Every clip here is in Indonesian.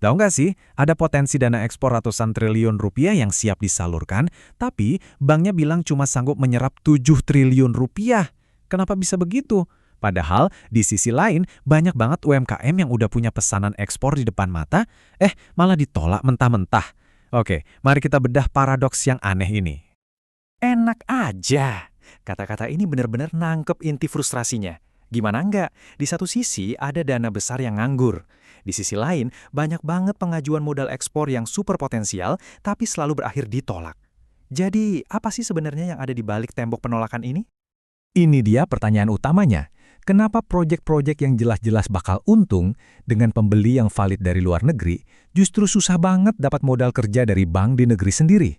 Tahu nggak sih, ada potensi dana ekspor ratusan triliun rupiah yang siap disalurkan, tapi banknya bilang cuma sanggup menyerap 7 triliun rupiah. Kenapa bisa begitu? Padahal di sisi lain, banyak banget UMKM yang udah punya pesanan ekspor di depan mata, malah ditolak mentah-mentah. Oke, mari kita bedah paradoks yang aneh ini. Enak aja. Kata-kata ini benar-benar nangkep inti frustrasinya. Gimana enggak? Di satu sisi ada dana besar yang nganggur. Di sisi lain, banyak banget pengajuan modal ekspor yang super potensial, tapi selalu berakhir ditolak. Jadi, apa sih sebenarnya yang ada di balik tembok penolakan ini? Ini dia pertanyaan utamanya. Kenapa proyek-proyek yang jelas-jelas bakal untung dengan pembeli yang valid dari luar negeri justru susah banget dapat modal kerja dari bank di negeri sendiri?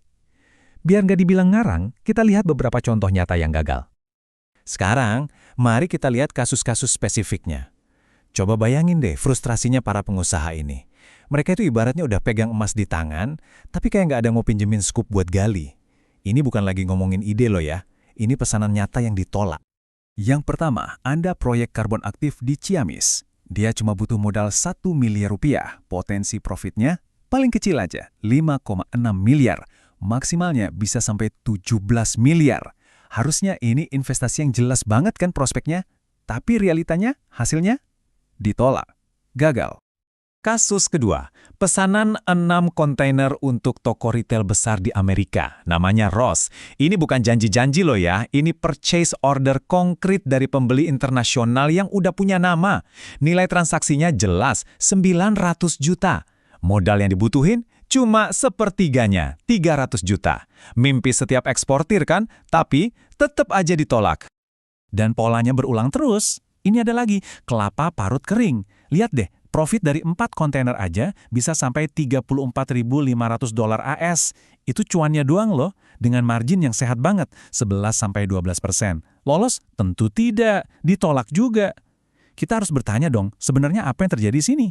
Biar nggak dibilang ngarang, kita lihat beberapa contoh nyata yang gagal. Sekarang, mari kita lihat kasus-kasus spesifiknya. Coba bayangin deh frustrasinya para pengusaha ini. Mereka itu ibaratnya udah pegang emas di tangan, tapi kayak nggak ada mau pinjemin scoop buat gali. Ini bukan lagi ngomongin ide loh ya, ini pesanan nyata yang ditolak. Yang pertama, Anda proyek karbon aktif di Ciamis. Dia cuma butuh modal 1 miliar rupiah, potensi profitnya paling kecil aja, 5,6 miliar. Maksimalnya bisa sampai 17 miliar. Harusnya ini investasi yang jelas banget kan prospeknya, tapi realitanya, hasilnya ditolak. Gagal. Kasus kedua, pesanan 6 kontainer untuk toko retail besar di Amerika, namanya Ross. Ini bukan janji-janji loh ya, ini purchase order konkret dari pembeli internasional yang udah punya nama. Nilai transaksinya jelas, 900 juta. Modal yang dibutuhin cuma sepertiganya, 300 juta. Mimpi setiap eksportir kan, tapi tetap aja ditolak. Dan polanya berulang terus. Ini ada lagi, kelapa parut kering. Lihat deh, profit dari 4 kontainer aja bisa sampai $34.500 AS. Itu cuannya doang loh, dengan margin yang sehat banget, 11-12%. Lolos? Tentu tidak, ditolak juga. Kita harus bertanya dong, sebenarnya apa yang terjadi di sini?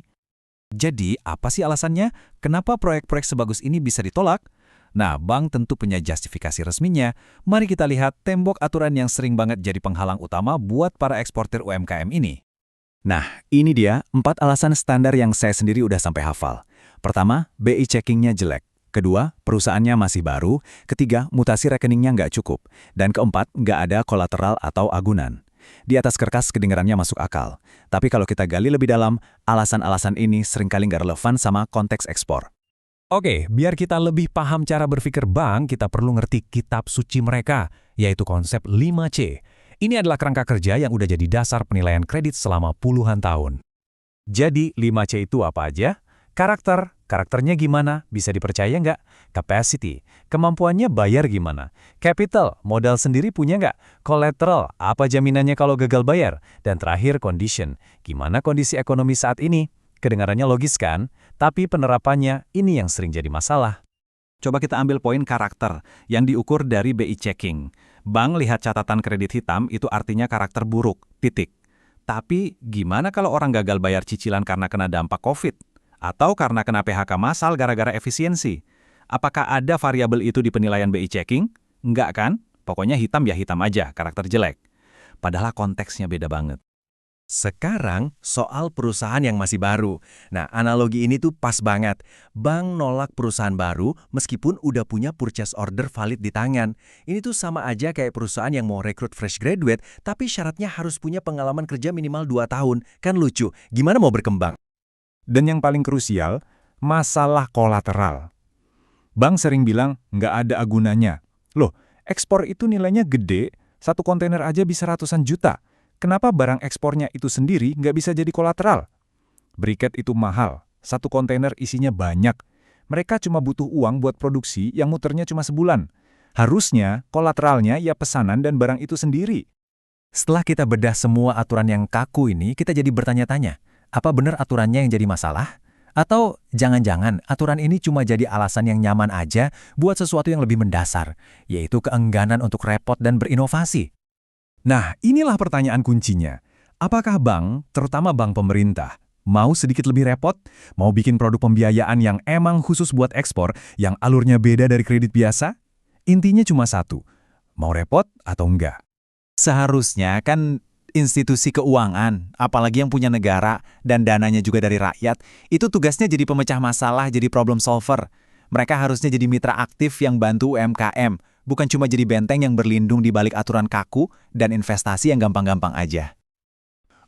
Jadi, apa sih alasannya? Kenapa proyek-proyek sebagus ini bisa ditolak? Nah, bank tentu punya justifikasi resminya. Mari kita lihat tembok aturan yang sering banget jadi penghalang utama buat para eksportir UMKM ini. Nah, ini dia 4 alasan standar yang saya sendiri udah sampai hafal. Pertama, BI checkingnya jelek. Kedua, perusahaannya masih baru. Ketiga, mutasi rekeningnya nggak cukup. Dan keempat, nggak ada kolateral atau agunan. Di atas kertas kedengarannya masuk akal. Tapi kalau kita gali lebih dalam, alasan-alasan ini seringkali nggak relevan sama konteks ekspor. Oke, biar kita lebih paham cara berpikir bank, kita perlu ngerti kitab suci mereka, yaitu konsep 5C. Ini adalah kerangka kerja yang udah jadi dasar penilaian kredit selama puluhan tahun. Jadi, 5C itu apa aja? Karakternya gimana? Bisa dipercaya nggak? Capacity, kemampuannya bayar gimana? Capital, modal sendiri punya nggak? Collateral, apa jaminannya kalau gagal bayar? Dan terakhir, condition, gimana kondisi ekonomi saat ini? Kedengarannya logis kan? Tapi penerapannya ini yang sering jadi masalah. Coba kita ambil poin karakter yang diukur dari BI checking. Bank lihat catatan kredit hitam itu artinya karakter buruk, titik. Tapi gimana kalau orang gagal bayar cicilan karena kena dampak COVID? Atau karena kena PHK massal gara-gara efisiensi? Apakah ada variabel itu di penilaian BI checking? Enggak kan? Pokoknya hitam ya hitam aja, karakter jelek. Padahal konteksnya beda banget. Sekarang soal perusahaan yang masih baru. Nah, analogi ini tuh pas banget. Bank nolak perusahaan baru meskipun udah punya purchase order valid di tangan. Ini tuh sama aja kayak perusahaan yang mau rekrut fresh graduate, tapi syaratnya harus punya pengalaman kerja minimal 2 tahun. Kan lucu, gimana mau berkembang? Dan yang paling krusial, masalah kolateral. Bank sering bilang nggak ada agunannya. Loh, ekspor itu nilainya gede, 1 kontainer aja bisa ratusan juta. Kenapa barang ekspornya itu sendiri nggak bisa jadi kolateral? Briket itu mahal, 1 kontainer isinya banyak. Mereka cuma butuh uang buat produksi yang muternya cuma sebulan. Harusnya kolateralnya ya pesanan dan barang itu sendiri. Setelah kita bedah semua aturan yang kaku ini, kita jadi bertanya-tanya, apa benar aturannya yang jadi masalah? Atau jangan-jangan aturan ini cuma jadi alasan yang nyaman aja buat sesuatu yang lebih mendasar, yaitu keengganan untuk repot dan berinovasi? Nah, inilah pertanyaan kuncinya. Apakah bank, terutama bank pemerintah, mau sedikit lebih repot? Mau bikin produk pembiayaan yang emang khusus buat ekspor, yang alurnya beda dari kredit biasa? Intinya cuma satu, mau repot atau enggak? Seharusnya kan institusi keuangan, apalagi yang punya negara dan dananya juga dari rakyat, itu tugasnya jadi pemecah masalah, jadi problem solver. Mereka harusnya jadi mitra aktif yang bantu UMKM, bukan cuma jadi benteng yang berlindung di balik aturan kaku dan investasi yang gampang-gampang aja.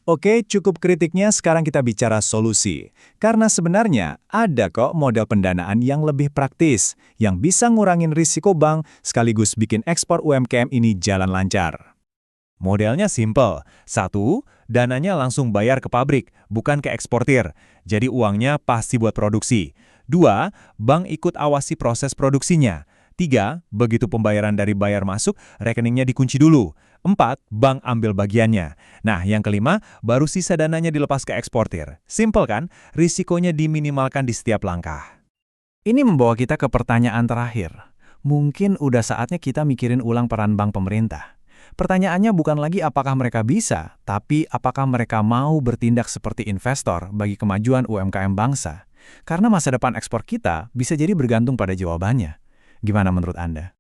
Oke, cukup kritiknya, sekarang kita bicara solusi. Karena sebenarnya ada kok model pendanaan yang lebih praktis, yang bisa ngurangin risiko bank sekaligus bikin ekspor UMKM ini jalan lancar. Modelnya simple. 1, dananya langsung bayar ke pabrik, bukan ke eksportir. Jadi uangnya pasti buat produksi. 2, bank ikut awasi proses produksinya. 3, begitu pembayaran dari bayar masuk, rekeningnya dikunci dulu. 4, bank ambil bagiannya. Nah, yang kelima, baru sisa dananya dilepas ke eksportir. Simple kan? Risikonya diminimalkan di setiap langkah. Ini membawa kita ke pertanyaan terakhir. Mungkin udah saatnya kita mikirin ulang peran bank pemerintah. Pertanyaannya bukan lagi apakah mereka bisa, tapi apakah mereka mau bertindak seperti investor bagi kemajuan UMKM bangsa. Karena masa depan ekspor kita bisa jadi bergantung pada jawabannya. Gimana menurut Anda?